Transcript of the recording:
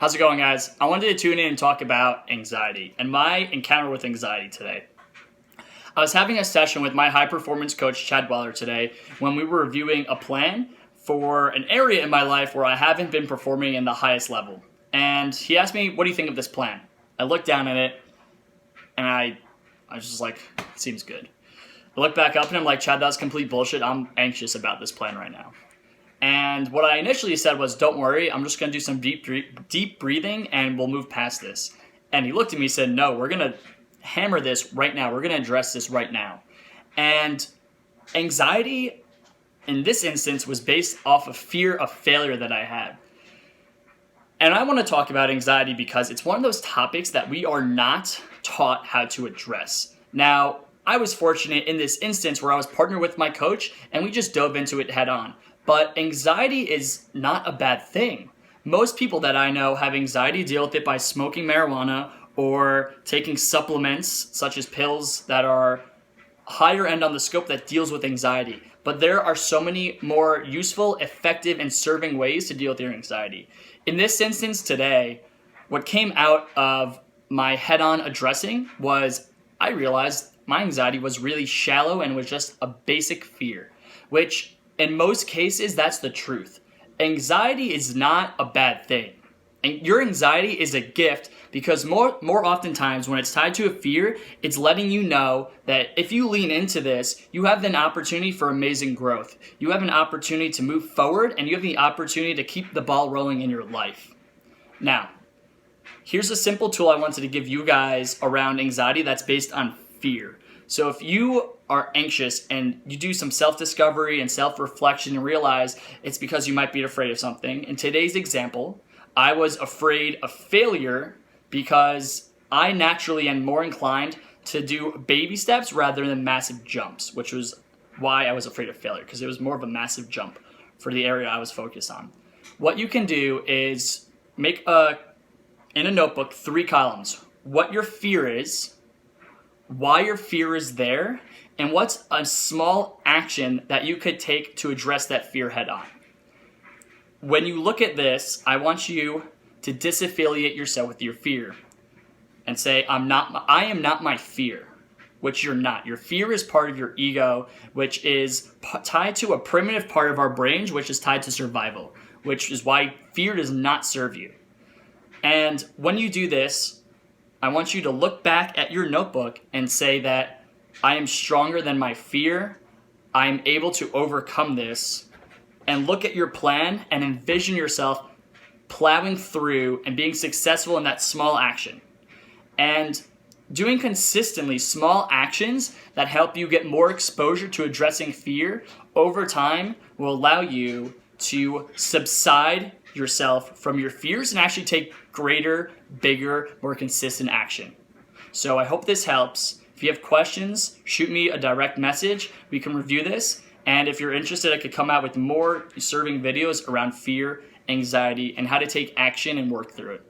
How's it going, guys? I wanted to tune in and talk about anxiety and my encounter with anxiety today. I was having a session with my high performance coach, Chad Weller, today when we were reviewing a plan for an area in my life where I haven't been performing in the highest level. And he asked me, "What do you think of this plan?" I looked down at it and I was just like, "It seems good." I looked back up and I'm like, "Chad, that's complete bullshit. I'm anxious about this plan right now." And what I initially said was, "Don't worry, I'm just going to do some deep breathing and we'll move past this." And he looked at me and said, "No, we're going to hammer this right now. We're going to address this right now." And anxiety in this instance was based off of fear of failure that I had. And I want to talk about anxiety because it's one of those topics that we are not taught how to address. Now, I was fortunate in this instance where I was partnered with my coach and we just dove into it head on. But anxiety is not a bad thing. Most people that I know have anxiety deal with it by smoking marijuana or taking supplements such as pills that are higher end on the scope that deals with anxiety. But there are so many more useful, effective, and serving ways to deal with your anxiety. In this instance today, what came out of my head-on addressing was I realized my anxiety was really shallow and was just a basic fear, which in most cases, that's the truth. Anxiety is not a bad thing. And your anxiety is a gift because more oftentimes when it's tied to a fear, it's letting you know that if you lean into this, you have an opportunity for amazing growth. You have an opportunity to move forward and you have the opportunity to keep the ball rolling in your life. Now, here's a simple tool I wanted to give you guys around anxiety that's based on fear. So if you are anxious and you do some self-discovery and self-reflection and realize it's because you might be afraid of something. In today's example, I was afraid of failure because I naturally am more inclined to do baby steps rather than massive jumps, which was why I was afraid of failure, because it was more of a massive jump for the area I was focused on. What you can do is make in a notebook 3 columns. What your fear is, why your fear is there, and what's a small action that you could take to address that fear head on. When you look at this, I want you to disaffiliate yourself with your fear and say, I am not my fear, which you're not. Your fear is part of your ego, which is tied to a primitive part of our brains, which is tied to survival, which is why fear does not serve you. And when you do this, I want you to look back at your notebook and say that I am stronger than my fear. I am able to overcome this. And look at your plan and envision yourself plowing through and being successful in that small action. And doing consistently small actions that help you get more exposure to addressing fear over time will allow you to subside yourself from your fears and actually take greater, bigger, more consistent action. So I hope this helps. If you have questions, shoot me a direct message. We can review this. And if you're interested, I could come out with more serving videos around fear, anxiety, and how to take action and work through it.